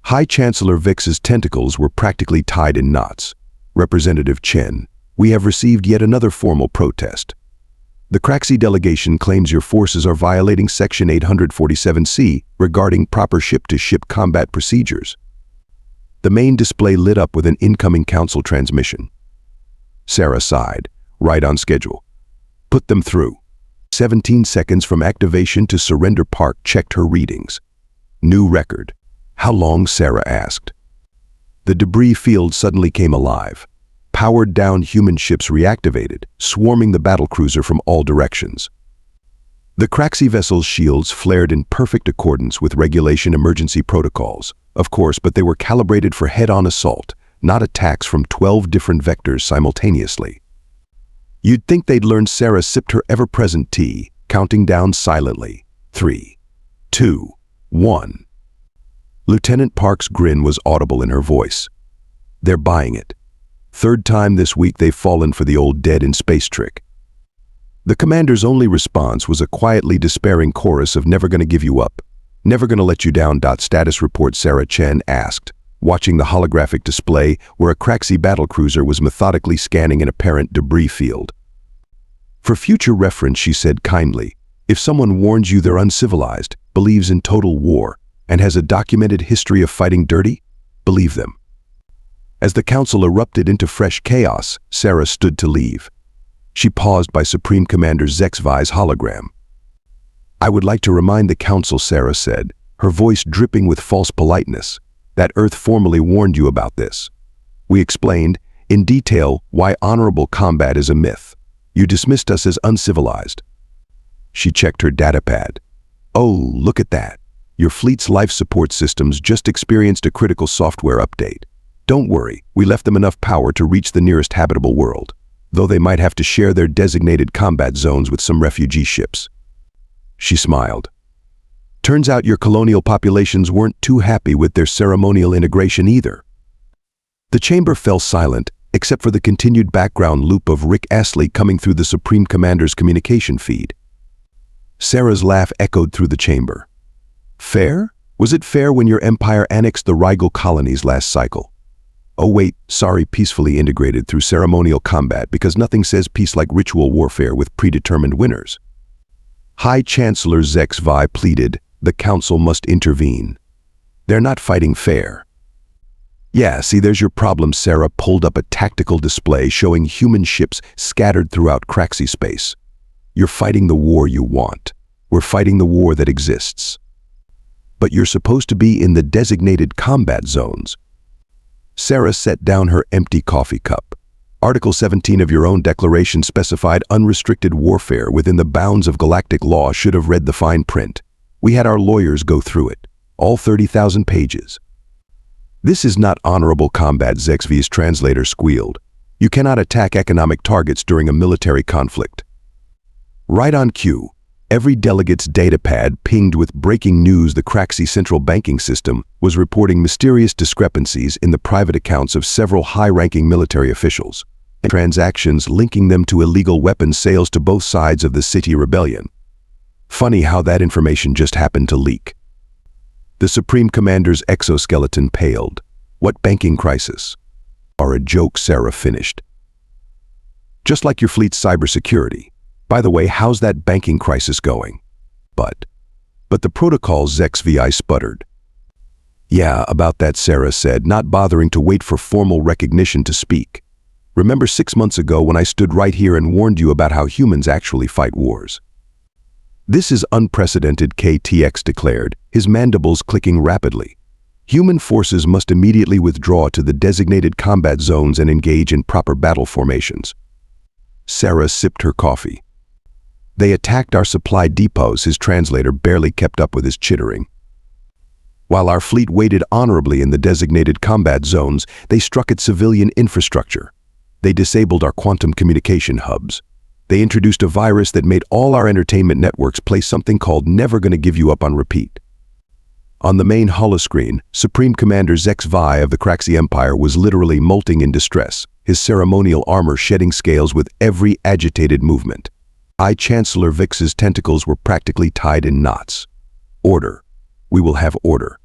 High Chancellor Vix's tentacles were practically tied in knots. Representative Chen, we have received yet another formal protest. The Kraxi delegation claims your forces are violating Section 847C regarding proper ship-to-ship combat procedures. The main display lit up with an incoming council transmission. Sarah sighed. Right on schedule. Put them through. 17 seconds from activation to surrender. Park checked her readings. New record. How long? Sarah asked. The debris field suddenly came alive. Powered down human ships reactivated, swarming the battlecruiser from all directions. The Kraxi vessel's shields flared in perfect accordance with regulation emergency protocols, of course, but they were calibrated for head-on assault, not attacks from 12 different vectors simultaneously. You'd think they'd learned. Sarah sipped her ever-present tea, counting down silently. 3, 2, 1. Lieutenant Park's grin was audible in her voice. They're buying it. Third time this week they've fallen for the old dead-in-space trick. The commander's only response was a quietly despairing chorus of never gonna give you up, never gonna let you down. Status report, Sarah Chen asked, watching the holographic display where a Kraxi battlecruiser was methodically scanning an apparent debris field. For future reference, she said kindly, if someone warns you they're uncivilized, believes in total war, and has a documented history of fighting dirty, believe them. As the council erupted into fresh chaos, Sarah stood to leave. She paused by Supreme Commander HFY's hologram. I would like to remind the council, Sarah said, her voice dripping with false politeness, that Earth formally warned you about this. We explained, in detail, why honorable combat is a myth. You dismissed us as uncivilized. She checked her datapad. Oh, look at that. Your fleet's life support systems just experienced a critical software update. Don't worry, we left them enough power to reach the nearest habitable world, though they might have to share their designated combat zones with some refugee ships. She smiled. Turns out your colonial populations weren't too happy with their ceremonial integration either. The chamber fell silent, except for the continued background loop of Rick Astley coming through the Supreme Commander's communication feed. Sarah's laugh echoed through the chamber. Fair? Was it fair when your empire annexed the Rigel colonies last cycle? Oh wait, sorry, peacefully integrated through ceremonial combat because nothing says peace like ritual warfare with predetermined winners. High Chancellor HFY pleaded, the council must intervene. They're not fighting fair. Yeah, see, there's your problem. Sarah pulled up a tactical display showing human ships scattered throughout Kraxi space. You're fighting the war you want. We're fighting the war that exists. But you're supposed to be in the designated combat zones. Sarah set down her empty coffee cup. Article 17 of your own declaration specified unrestricted warfare within the bounds of galactic law. Should have read the fine print. We had our lawyers go through it. All 30,000 pages. This is not honorable combat, HFY's translator squealed. You cannot attack economic targets during a military conflict. Right on cue. Every delegate's datapad pinged with breaking news. The Kraxi central banking system was reporting mysterious discrepancies in the private accounts of several high-ranking military officials, and transactions linking them to illegal weapons sales to both sides of the city rebellion. Funny how that information just happened to leak. The Supreme Commander's exoskeleton paled. What banking crisis? Or a joke, Sarah finished. Just like your fleet's cybersecurity. By the way, how's that banking crisis going? But the protocols, HFY sputtered. Yeah, about that, Sarah said, not bothering to wait for formal recognition to speak. Remember 6 months ago when I stood right here and warned you about how humans actually fight wars? This is unprecedented, KTX declared, his mandibles clicking rapidly. Human forces must immediately withdraw to the designated combat zones and engage in proper battle formations. Sarah sipped her coffee. They attacked our supply depots. His translator barely kept up with his chittering. While our fleet waited honorably in the designated combat zones, they struck at civilian infrastructure. They disabled our quantum communication hubs. They introduced a virus that made all our entertainment networks play something called Never Gonna Give You Up on repeat. On the main holoscreen, Supreme Commander HFY of the Kraxi Empire was literally molting in distress, his ceremonial armor shedding scales with every agitated movement. High Chancellor Vix's tentacles were practically tied in knots. Order. We will have order.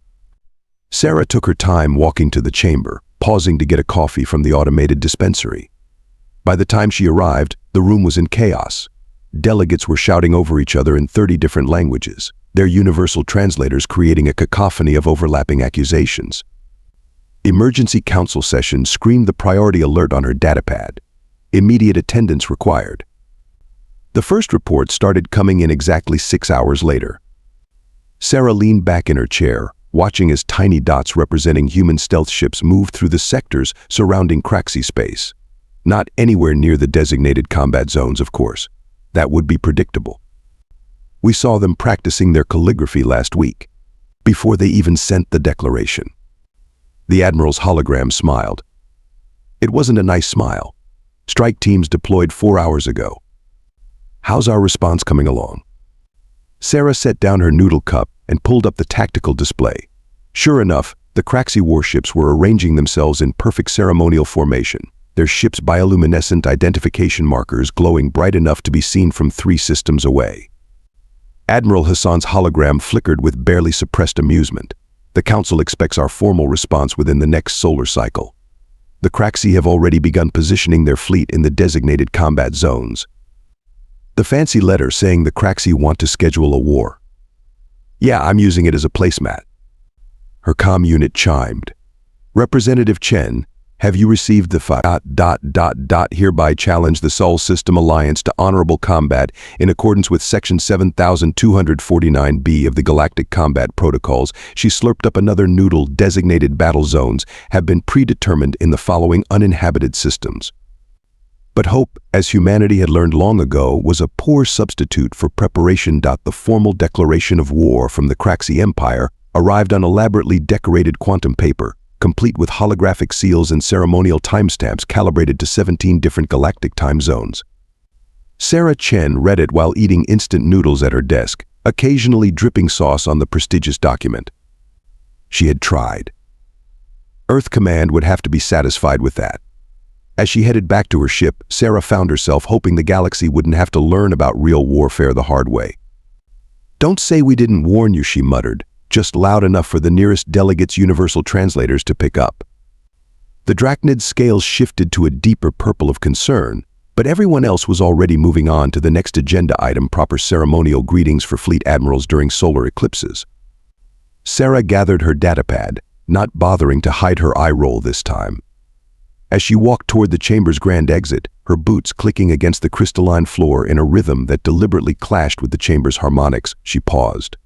Sarah took her time walking to the chamber, pausing to get a coffee from the automated dispensary. By the time she arrived, the room was in chaos. Delegates were shouting over each other in 30 different languages, their universal translators creating a cacophony of overlapping accusations. Emergency council session screamed the priority alert on her datapad. Immediate attendance required. The first report started coming in exactly 6 hours later. Sarah leaned back in her chair, watching as tiny dots representing human stealth ships moved through the sectors surrounding Kraxi space. Not anywhere near the designated combat zones, of course. That would be predictable. We saw them practicing their calligraphy last week, before they even sent the declaration. The Admiral's hologram smiled. It wasn't a nice smile. Strike teams deployed 4 hours ago. How's our response coming along? Sarah set down her noodle cup and pulled up the tactical display. Sure enough, the Kraxi warships were arranging themselves in perfect ceremonial formation, their ships' bioluminescent identification markers glowing bright enough to be seen from 3 systems away. Admiral Hassan's hologram flickered with barely suppressed amusement. The Council expects our formal response within the next solar cycle. The Kraxi have already begun positioning their fleet in the designated combat zones. The fancy letter saying the Kraxi want to schedule a war. Yeah, I'm using it as a placemat. Her comm unit chimed. Representative Chen, have you received the hereby challenge the Sol System Alliance to honorable combat in accordance with Section 7249B of the Galactic Combat Protocols? She slurped up another noodle. Designated battle zones have been predetermined in the following uninhabited systems. But hope, as humanity had learned long ago, was a poor substitute for preparation. The formal declaration of war from the Kraxi Empire arrived on elaborately decorated quantum paper, complete with holographic seals and ceremonial timestamps calibrated to 17 different galactic time zones. Sarah Chen read it while eating instant noodles at her desk, occasionally dripping sauce on the prestigious document. She had tried. Earth Command would have to be satisfied with that. As she headed back to her ship, Sarah found herself hoping the galaxy wouldn't have to learn about real warfare the hard way. "Don't say we didn't warn you," she muttered, just loud enough for the nearest delegate's universal translators to pick up. The Drachnid's scales shifted to a deeper purple of concern, but everyone else was already moving on to the next agenda item: proper ceremonial greetings for fleet admirals during solar eclipses. Sarah gathered her datapad, not bothering to hide her eye roll this time. As she walked toward the chamber's grand exit, her boots clicking against the crystalline floor in a rhythm that deliberately clashed with the chamber's harmonics, she paused.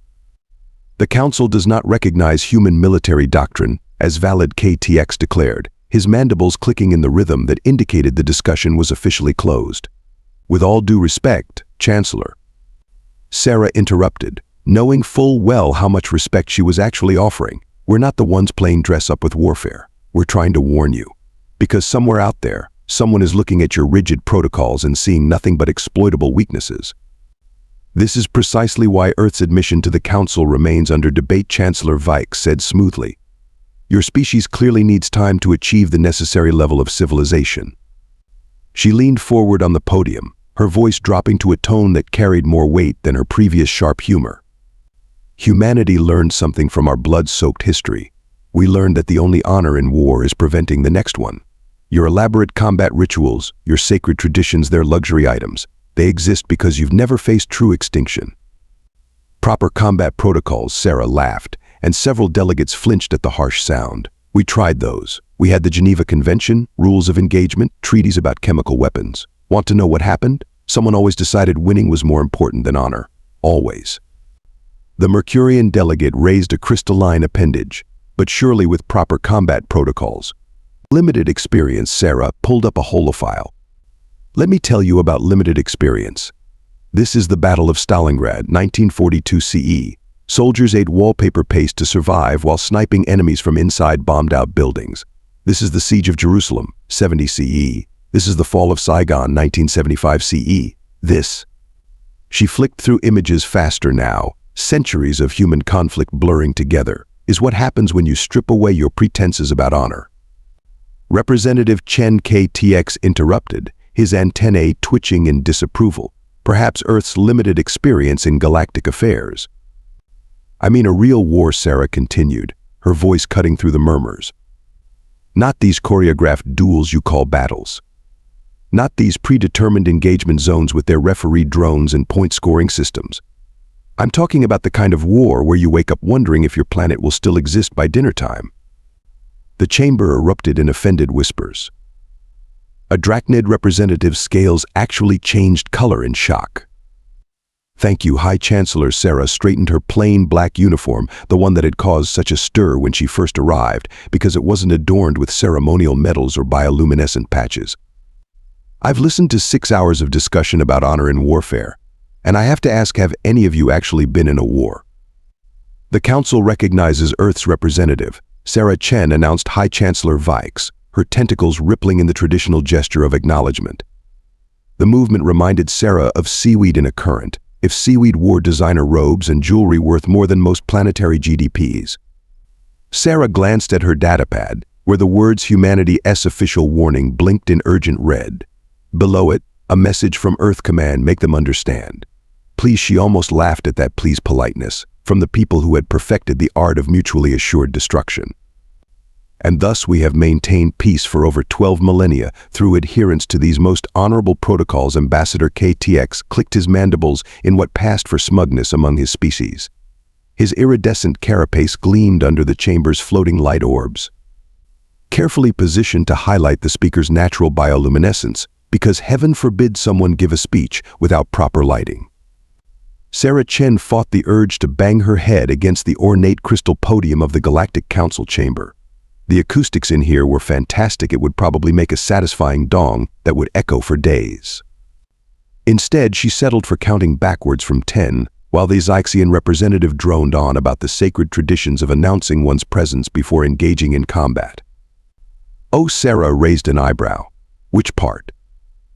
The Council does not recognize human military doctrine, as valid KTX declared, his mandibles clicking in the rhythm that indicated the discussion was officially closed. "With all due respect, Chancellor." Sarah interrupted, knowing full well how much respect she was actually offering. "We're not the ones playing dress-up with warfare. We're trying to warn you. Because somewhere out there, someone is looking at your rigid protocols and seeing nothing but exploitable weaknesses. This is precisely why Earth's admission to the Council remains under debate," Chancellor Vike said smoothly. "Your species clearly needs time to achieve the necessary level of civilization." She leaned forward on the podium, her voice dropping to a tone that carried more weight than her previous sharp humor. "Humanity learned something from our blood-soaked history. We learned that the only honor in war is preventing the next one. Your elaborate combat rituals, your sacred traditions, they're luxury items. They exist because you've never faced true extinction." "Proper combat protocols," Sarah laughed, and several delegates flinched at the harsh sound. "We tried those. We had the Geneva Convention, rules of engagement, treaties about chemical weapons. Want to know what happened? Someone always decided winning was more important than honor. Always." The Mercurian delegate raised a crystalline appendage, but surely with proper combat protocols. "Limited experience," Sarah pulled up a holophile. "Let me tell you about limited experience. This is the Battle of Stalingrad, 1942 CE. Soldiers ate wallpaper paste to survive while sniping enemies from inside bombed-out buildings. This is the Siege of Jerusalem, 70 CE. This is the Fall of Saigon, 1975 CE. This." She flicked through images faster now, centuries of human conflict blurring together, "is what happens when you strip away your pretenses about honor." Representative Chen KTX interrupted, his antennae twitching in disapproval. "Perhaps Earth's limited experience in galactic affairs." "I mean a real war," Sarah continued, her voice cutting through the murmurs. Not these choreographed duels you call battles. Not these predetermined engagement zones with their refereed drones and point-scoring systems. I'm talking about the kind of war where you wake up wondering if your planet will still exist by dinner time. The chamber erupted in offended whispers. A Drachnid representative's scales actually changed color in shock. Thank you, High Chancellor. Sarah straightened her plain black uniform, the one that had caused such a stir when she first arrived, because it wasn't adorned with ceremonial medals or bioluminescent patches. I've listened to 6 hours of discussion about honor in warfare, and I have to ask, have any of you actually been in a war? The Council recognizes Earth's representative. Sarah Chen announced High Chancellor Vikes, her tentacles rippling in the traditional gesture of acknowledgement. The movement reminded Sarah of seaweed in a current, if seaweed wore designer robes and jewelry worth more than most planetary GDPs. Sarah glanced at her datapad, where the words Humanity's official warning blinked in urgent red. Below it, a message from Earth Command, make them understand. Please, she almost laughed at that please politeness, from the people who had perfected the art of mutually assured destruction. And thus we have maintained peace for over 12 millennia through adherence to these most honorable protocols. Ambassador KTX clicked his mandibles in what passed for smugness among his species. His iridescent carapace gleamed under the chamber's floating light orbs, carefully positioned to highlight the speaker's natural bioluminescence, because heaven forbid someone give a speech without proper lighting. Sarah Chen fought the urge to bang her head against the ornate crystal podium of the Galactic Council chamber. The acoustics in here were fantastic. It would probably make a satisfying dong that would echo for days. Instead, she settled for counting backwards from 10, while the Zyxian representative droned on about the sacred traditions of announcing one's presence before engaging in combat. Oh, Sarah raised an eyebrow. Which part?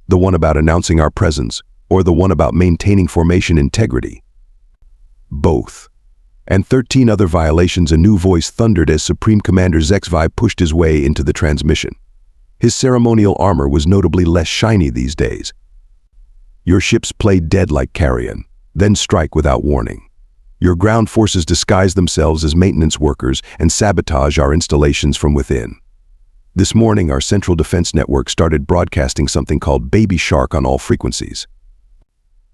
The one about announcing our presence, or the one about maintaining formation integrity? Both. And 13 other violations. A new voice thundered as Supreme Commander HFY pushed his way into the transmission. His ceremonial armor was notably less shiny these days. Your ships play dead like carrion, then strike without warning. Your ground forces disguise themselves as maintenance workers and sabotage our installations from within. This morning, our Central Defense Network started broadcasting something called Baby Shark on all frequencies.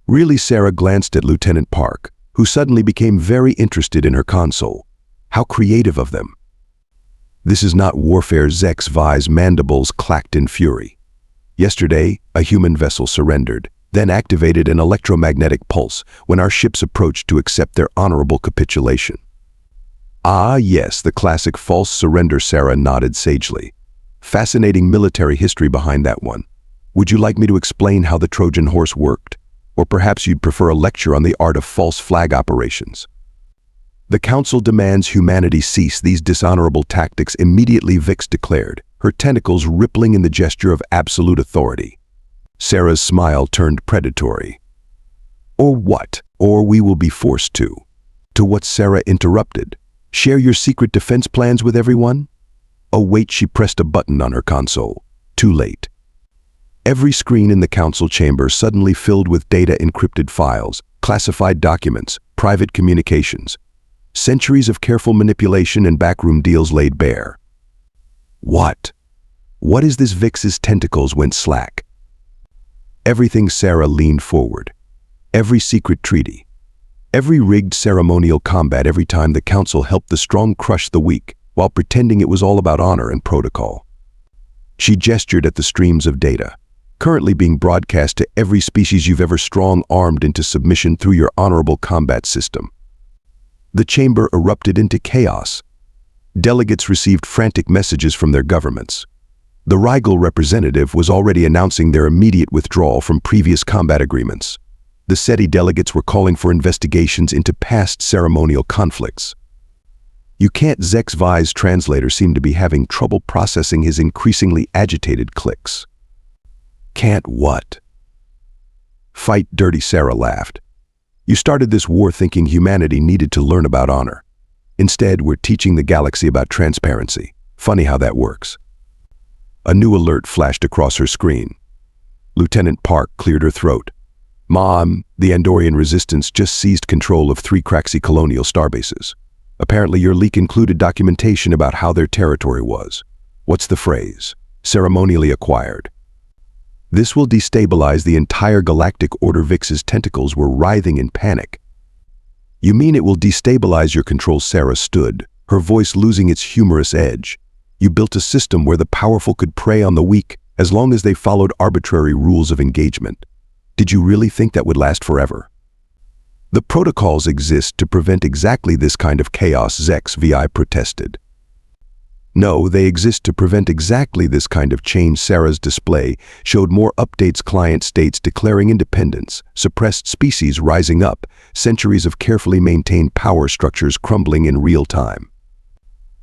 Really? Sarah glanced at Lieutenant Park, who suddenly became very interested in her console. How creative of them. This is not warfare. HFY's mandibles clacked in fury. Yesterday, a human vessel surrendered, then activated an electromagnetic pulse when our ships approached to accept their honorable capitulation. Ah, yes, the classic false surrender. Sarah nodded sagely. Fascinating military history behind that one. Would you like me to explain how the Trojan horse worked? Or perhaps you'd prefer a lecture on the art of false flag operations? The Council demands humanity cease these dishonorable tactics immediately, Vix declared, her tentacles rippling in the gesture of absolute authority. Sarah's smile turned predatory. Or what? Or we will be forced to. To what? Sarah interrupted. Share your secret defense plans with everyone? Oh wait, she pressed a button on her console. Too late. Every screen in the Council chamber suddenly filled with data, encrypted files, classified documents, private communications. Centuries of careful manipulation and backroom deals laid bare. What? What is this? Vix's tentacles went slack. Everything. Sarah leaned forward. Every secret treaty. Every rigged ceremonial combat. Every time the Council helped the strong crush the weak, while pretending it was all about honor and protocol. She gestured at the streams of data, currently being broadcast to every species you've ever strong-armed into submission through your honorable combat system. The chamber erupted into chaos. Delegates received frantic messages from their governments. The Rigel representative was already announcing their immediate withdrawal from previous combat agreements. The SETI delegates were calling for investigations into past ceremonial conflicts. You can't. HFY's translator seemed to be having trouble processing his increasingly agitated clicks. Can't what? Fight dirty. Sarah laughed. You started this war thinking humanity needed to learn about honor. Instead, we're teaching the galaxy about transparency. Funny how that works. A new alert flashed across her screen. Lieutenant Park cleared her throat. Mom, the Andorian resistance just seized control of 3 Kraxi colonial starbases. Apparently your leak included documentation about how their territory was. What's the phrase? Ceremonially acquired. This will destabilize the entire Galactic Order. Vix's tentacles were writhing in panic. You mean it will destabilize your control? Sarah stood, her voice losing its humorous edge. You built a system where the powerful could prey on the weak as long as they followed arbitrary rules of engagement. Did you really think that would last forever? The protocols exist to prevent exactly this kind of chaos, HFY protested. No, they exist to prevent exactly this kind of change. Sarah's display showed more updates: client states declaring independence, suppressed species rising up, centuries of carefully maintained power structures crumbling in real time.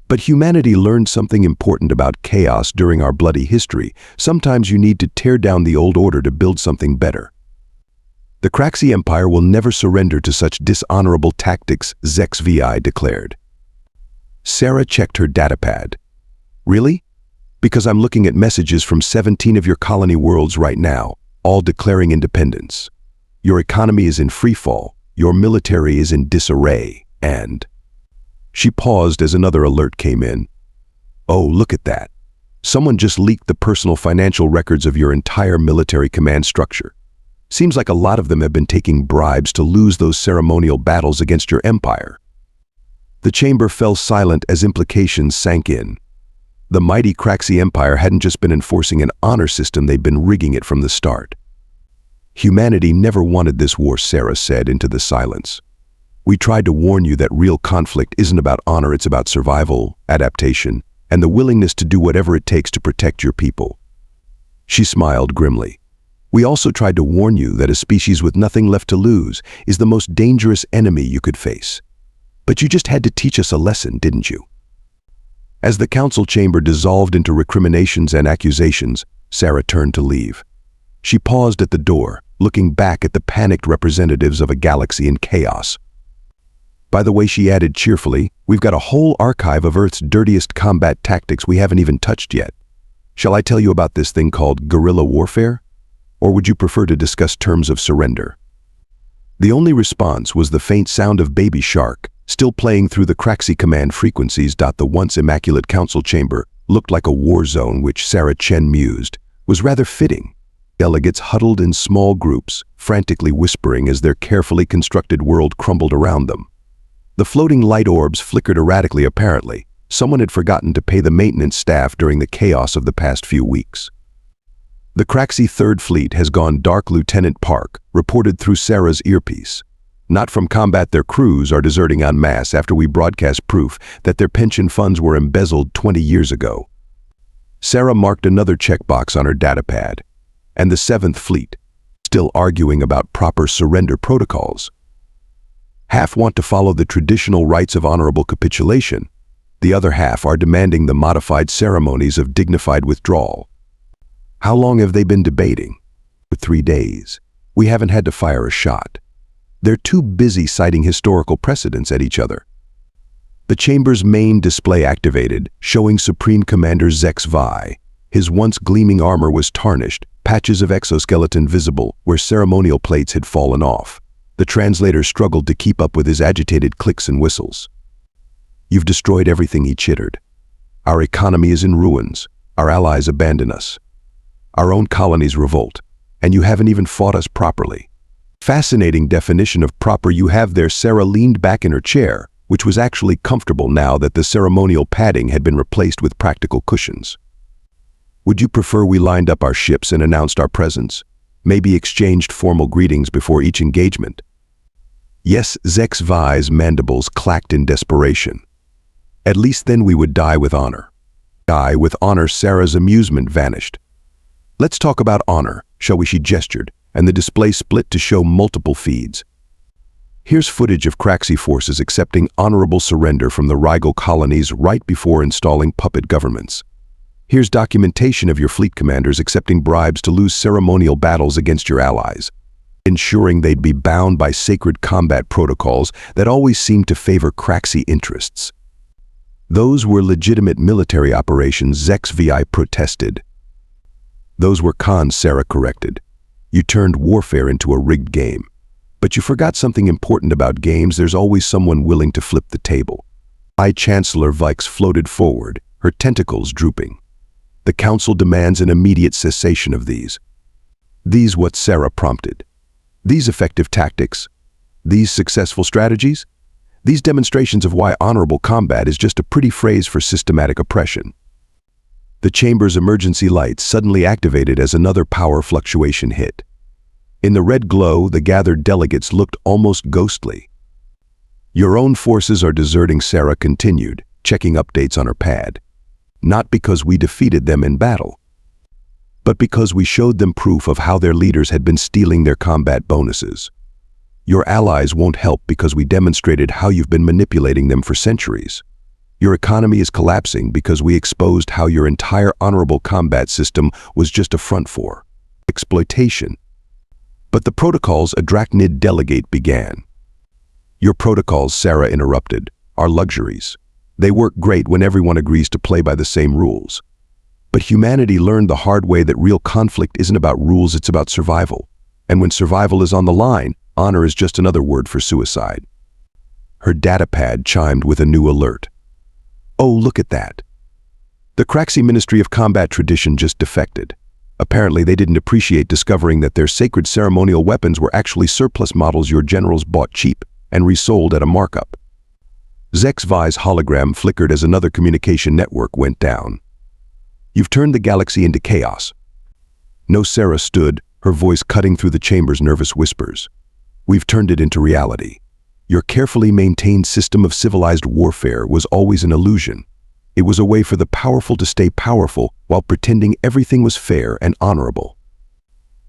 But humanity learned something important about chaos during our bloody history. Sometimes you need to tear down the old order to build something better. The Kraxi Empire will never surrender to such dishonorable tactics, HFY declared. Sarah checked her datapad. Really? Because I'm looking at messages from 17 of your colony worlds right now, all declaring independence. Your economy is in freefall, your military is in disarray, and... She paused as another alert came in. Oh, look at that. Someone just leaked the personal financial records of your entire military command structure. Seems like a lot of them have been taking bribes to lose those ceremonial battles against your empire. The chamber fell silent as implications sank in. The mighty Kraxi Empire hadn't just been enforcing an honor system, they'd been rigging it from the start. Humanity never wanted this war, Sarah said into the silence. We tried to warn you that real conflict isn't about honor, it's about survival, adaptation, and the willingness to do whatever it takes to protect your people. She smiled grimly. We also tried to warn you that a species with nothing left to lose is the most dangerous enemy you could face. But you just had to teach us a lesson, didn't you? As the council chamber dissolved into recriminations and accusations, Sarah turned to leave. She paused at the door, looking back at the panicked representatives of a galaxy in chaos. By the way, she added cheerfully, we've got a whole archive of Earth's dirtiest combat tactics we haven't even touched yet. Shall I tell you about this thing called guerrilla warfare? Or would you prefer to discuss terms of surrender? The only response was the faint sound of Baby Shark, still playing through the Kraxi command frequencies. The once immaculate council chamber looked like a war zone, which Sarah Chen mused was rather fitting. Delegates huddled in small groups, frantically whispering as their carefully constructed world crumbled around them. The floating light orbs flickered erratically. Apparently, someone had forgotten to pay the maintenance staff during the chaos of the past few weeks. The Kraxi Third Fleet has gone dark, Lieutenant Park reported through Sarah's earpiece. Not from combat, their crews are deserting en masse after we broadcast proof that their pension funds were embezzled 20 years ago. Sarah marked another checkbox on her datapad. And the Seventh Fleet, still arguing about proper surrender protocols. Half want to follow the traditional rites of honorable capitulation. The other half are demanding the modified ceremonies of dignified withdrawal. How long have they been debating? For 3 days. We haven't had to fire a shot. They're too busy citing historical precedents at each other. The chamber's main display activated, showing Supreme Commander HFY. His once gleaming armor was tarnished, patches of exoskeleton visible where ceremonial plates had fallen off. The translator struggled to keep up with his agitated clicks and whistles. You've destroyed everything, he chittered. Our economy is in ruins. Our allies abandon us. Our own colonies revolt, and you haven't even fought us properly. Fascinating definition of proper you have there. Sarah leaned back in her chair, which was actually comfortable now that the ceremonial padding had been replaced with practical cushions. Would you prefer we lined up our ships and announced our presence? Maybe exchanged formal greetings before each engagement? Yes, HFY's mandibles clacked in desperation. At least then we would die with honor. Die with honor. Sarah's amusement vanished. Let's talk about honor, shall we? She gestured, and the display split to show multiple feeds. Here's footage of Kraxi forces accepting honorable surrender from the Rigel colonies right before installing puppet governments. Here's documentation of your fleet commanders accepting bribes to lose ceremonial battles against your allies, ensuring they'd be bound by sacred combat protocols that always seemed to favor Kraxi interests. Those were legitimate military operations, HFY protested. Those were cons, Sarah corrected. You turned warfare into a rigged game. But you forgot something important about games. There's always someone willing to flip the table. High Chancellor Vikes floated forward, her tentacles drooping. The council demands an immediate cessation of these. These what Sarah prompted. These effective tactics. These successful strategies. These demonstrations of why honorable combat is just a pretty phrase for systematic oppression. The chamber's emergency lights suddenly activated as another power fluctuation hit. In the red glow, the gathered delegates looked almost ghostly. Your own forces are deserting, Sarah continued, checking updates on her pad. Not because we defeated them in battle, but because we showed them proof of how their leaders had been stealing their combat bonuses. Your allies won't help because we demonstrated how you've been manipulating them for centuries. Your economy is collapsing because we exposed how your entire honorable combat system was just a front for exploitation. But the protocols, a Drachnid delegate began. Your protocols, Sarah interrupted, are luxuries. They work great when everyone agrees to play by the same rules. But humanity learned the hard way that real conflict isn't about rules, it's about survival. And when survival is on the line, honor is just another word for suicide. Her datapad chimed with a new alert. Oh, look at that. The Kraxi Ministry of Combat Tradition just defected. Apparently they didn't appreciate discovering that their sacred ceremonial weapons were actually surplus models your generals bought cheap and resold at a markup. HFY's hologram flickered as another communication network went down. You've turned the galaxy into chaos. No, Sarah stood, her voice cutting through the chamber's nervous whispers. We've turned it into reality. Your carefully maintained system of civilized warfare was always an illusion. It was a way for the powerful to stay powerful while pretending everything was fair and honorable.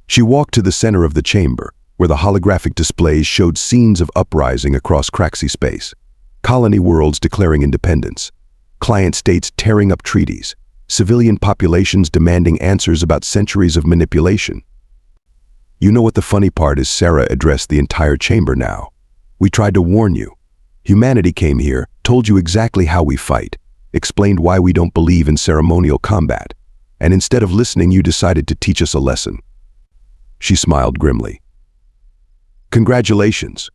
She walked to the center of the chamber, where the holographic displays showed scenes of uprising across Kraxi space. Colony worlds declaring independence, client states tearing up treaties, civilian populations demanding answers about centuries of manipulation. You know what the funny part is? Sarah addressed the entire chamber now. We tried to warn you. Humanity came here, told you exactly how we fight, explained why we don't believe in ceremonial combat, and instead of listening, you decided to teach us a lesson. She smiled grimly. Congratulations.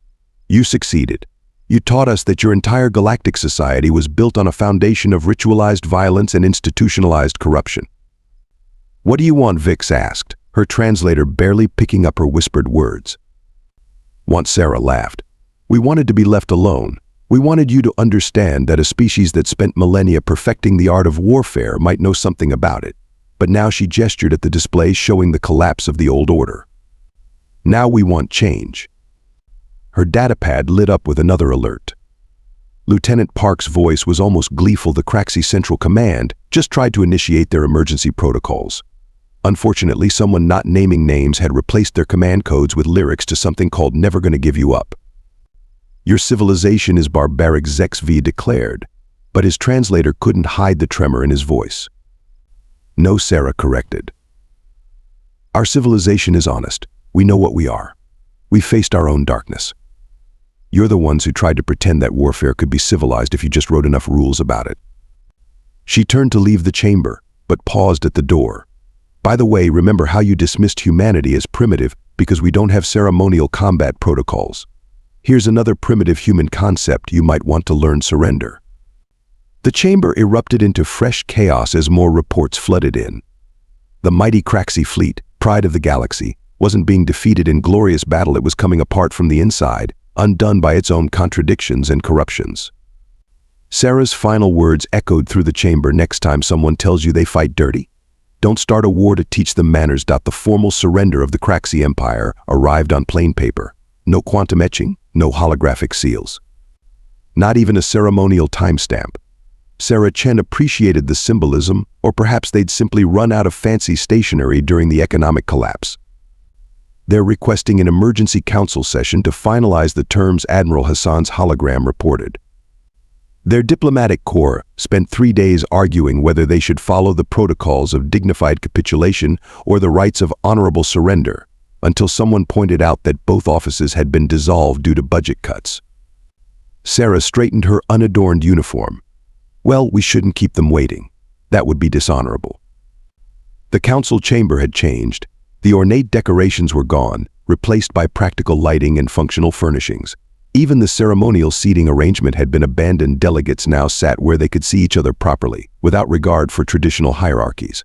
You succeeded. You taught us that your entire galactic society was built on a foundation of ritualized violence and institutionalized corruption. What do you want? Vix asked, her translator barely picking up her whispered words. Want? Sarah laughed. We wanted to be left alone. We wanted you to understand that a species that spent millennia perfecting the art of warfare might know something about it. But now she gestured at the display showing the collapse of the old order. Now we want change. Her datapad lit up with another alert. Lieutenant Park's voice was almost gleeful. The Kraxi Central Command just tried to initiate their emergency protocols. Unfortunately, someone not naming names had replaced their command codes with lyrics to something called Never Gonna Give You Up. Your civilization is barbaric, HFY declared, but his translator couldn't hide the tremor in his voice. No, Sarah corrected. Our civilization is honest. We know what we are. We faced our own darkness. You're the ones who tried to pretend that warfare could be civilized if you just wrote enough rules about it. She turned to leave the chamber, but paused at the door. By the way, remember how you dismissed humanity as primitive because we don't have ceremonial combat protocols. Here's another primitive human concept you might want to learn: surrender. The chamber erupted into fresh chaos as more reports flooded in. The mighty Kraxi fleet, pride of the galaxy, wasn't being defeated in glorious battle. It was coming apart from the inside, undone by its own contradictions and corruptions. Sarah's final words echoed through the chamber. Next time someone tells you they fight dirty, don't start a war to teach them manners. The formal surrender of the Kraxi Empire arrived on plain paper. No quantum etching, no holographic seals. Not even a ceremonial timestamp. Sarah Chen appreciated the symbolism, or perhaps they'd simply run out of fancy stationery during the economic collapse. They're requesting an emergency council session to finalize the terms, Admiral Hassan's hologram reported. Their diplomatic corps spent 3 days arguing whether they should follow the protocols of dignified capitulation or the rights of honorable surrender, until someone pointed out that both offices had been dissolved due to budget cuts. Sarah straightened her unadorned uniform. Well, we shouldn't keep them waiting. That would be dishonorable. The council chamber had changed. The ornate decorations were gone, replaced by practical lighting and functional furnishings. Even the ceremonial seating arrangement had been abandoned. Delegates now sat where they could see each other properly, without regard for traditional hierarchies.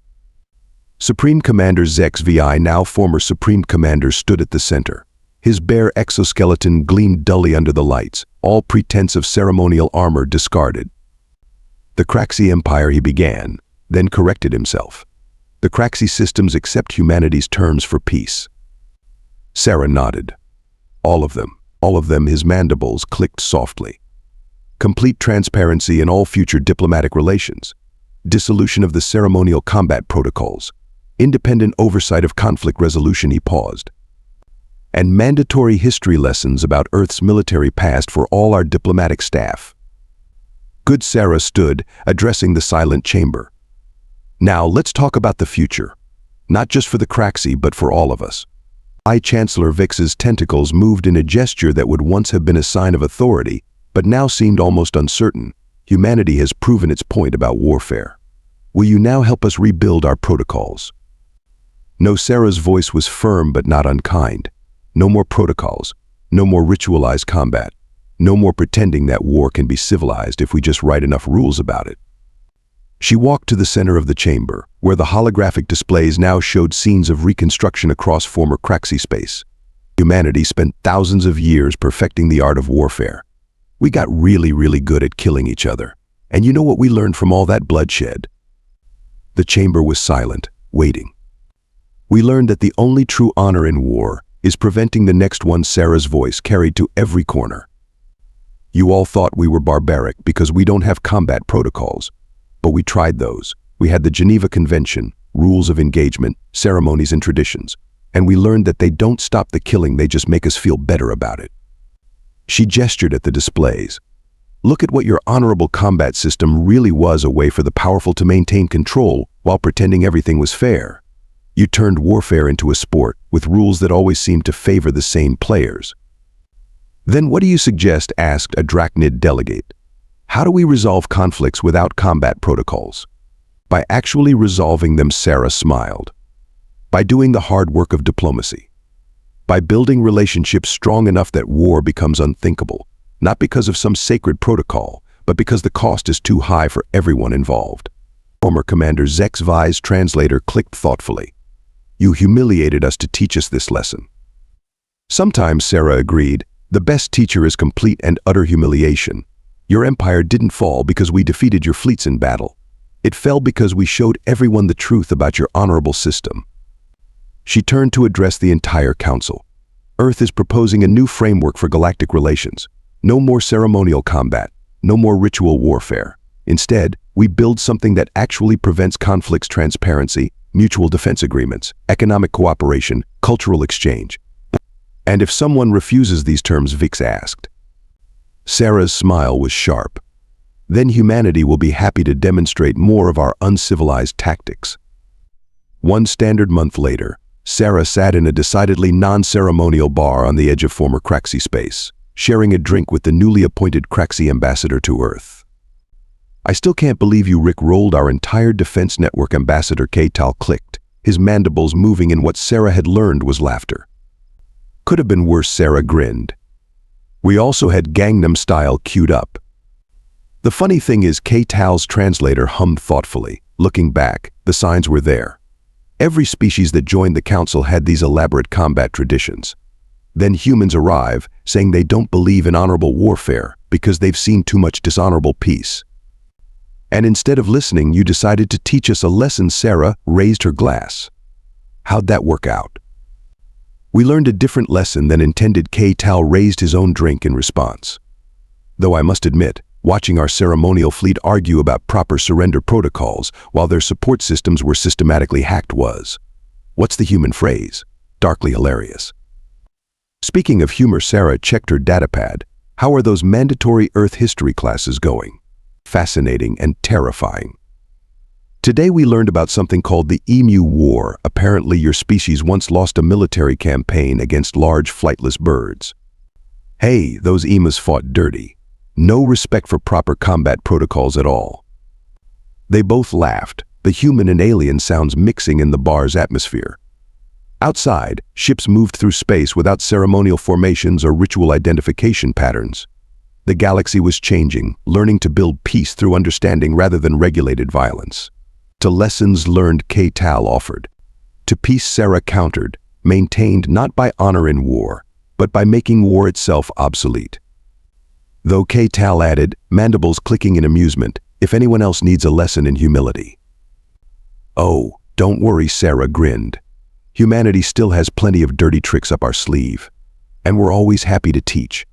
Supreme Commander HFY, now former Supreme Commander, stood at the center. His bare exoskeleton gleamed dully under the lights, all pretense of ceremonial armor discarded. "The Kraxi Empire," he began, then corrected himself. "The Kraxi systems accept humanity's terms for peace." Sarah nodded. All of them, his mandibles clicked softly. Complete transparency in all future diplomatic relations. Dissolution of the ceremonial combat protocols. Independent oversight of conflict resolution. He paused. And mandatory history lessons about Earth's military past for all our diplomatic staff. Good Sarah stood, addressing the silent chamber. "Now let's talk about the future. Not just for the Kraxi, but for all of us." Chancellor Vix's tentacles moved in a gesture that would once have been a sign of authority, but now seemed almost uncertain. "Humanity has proven its point about warfare. Will you now help us rebuild our protocols?" No, Sarah's voice was firm but not unkind. No more protocols. No more ritualized combat. No more pretending that war can be civilized if we just write enough rules about it. She walked to the center of the chamber, where the holographic displays now showed scenes of reconstruction across former Kraxi space. Humanity spent thousands of years perfecting the art of warfare. We got really good at killing each other. And you know what we learned from all that bloodshed? The chamber was silent, waiting. We learned that the only true honor in war is preventing the next one. Sarah's voice carried to every corner. "You all thought we were barbaric because we don't have combat protocols. But we tried those. We had the Geneva Convention, rules of engagement, ceremonies and traditions. And we learned that they don't stop the killing, they just make us feel better about it." She gestured at the displays. "Look at what your honorable combat system really was, a way for the powerful to maintain control while pretending everything was fair. You turned warfare into a sport, with rules that always seemed to favor the same players." "Then what do you suggest?" asked a Drachnid delegate. "How do we resolve conflicts without combat protocols?" "By actually resolving them," Sarah smiled. "By doing the hard work of diplomacy. By building relationships strong enough that war becomes unthinkable, not because of some sacred protocol, but because the cost is too high for everyone involved." Former Commander HFY's translator clicked thoughtfully. "You humiliated us to teach us this lesson." "Sometimes," Sarah agreed, "the best teacher is complete and utter humiliation. Your empire didn't fall because we defeated your fleets in battle. It fell because we showed everyone the truth about your honorable system." She turned to address the entire council. "Earth is proposing a new framework for galactic relations. No more ceremonial combat, no more ritual warfare. Instead, we build something that actually prevents conflicts: transparency, mutual defense agreements, economic cooperation, cultural exchange." "And if someone refuses these terms?" Vix asked. Sarah's smile was sharp. "Then humanity will be happy to demonstrate more of our uncivilized tactics." One standard month later, Sarah sat in a decidedly non-ceremonial bar on the edge of former Kraxi space, sharing a drink with the newly appointed Kraxi ambassador to Earth. "I still can't believe you rick-rolled our entire defense network." Ambassador Keital clicked, his mandibles moving in what Sarah had learned was laughter. "Could have been worse," Sarah grinned. "We also had Gangnam Style queued up." The funny thing is, Keital's translator hummed thoughtfully. Looking back, the signs were there. Every species that joined the council had these elaborate combat traditions. Then humans arrive, saying they don't believe in honorable warfare because they've seen too much dishonorable peace. "And instead of listening, you decided to teach us a lesson." Sarah raised her glass. "How'd that work out?" "We learned a different lesson than intended." Keital raised his own drink in response. "Though I must admit, watching our ceremonial fleet argue about proper surrender protocols while their support systems were systematically hacked was, what's the human phrase, darkly hilarious." Speaking of humor, Sarah checked her datapad. "How are those mandatory Earth history classes going?" "Fascinating and terrifying. Today we learned about something called the Emu War. Apparently your species once lost a military campaign against large flightless birds. Hey, those emus fought dirty. No respect for proper combat protocols at all." They both laughed, the human and alien sounds mixing in the bar's atmosphere. Outside, ships moved through space without ceremonial formations or ritual identification patterns. The galaxy was changing, learning to build peace through understanding rather than regulated violence. To lessons learned, K-Tal offered. To peace, Sarah countered, maintained not by honor in war, but by making war itself obsolete. Though K-Tal added, mandibles clicking in amusement, if anyone else needs a lesson in humility. Oh, don't worry, Sarah grinned. Humanity still has plenty of dirty tricks up our sleeve, and we're always happy to teach.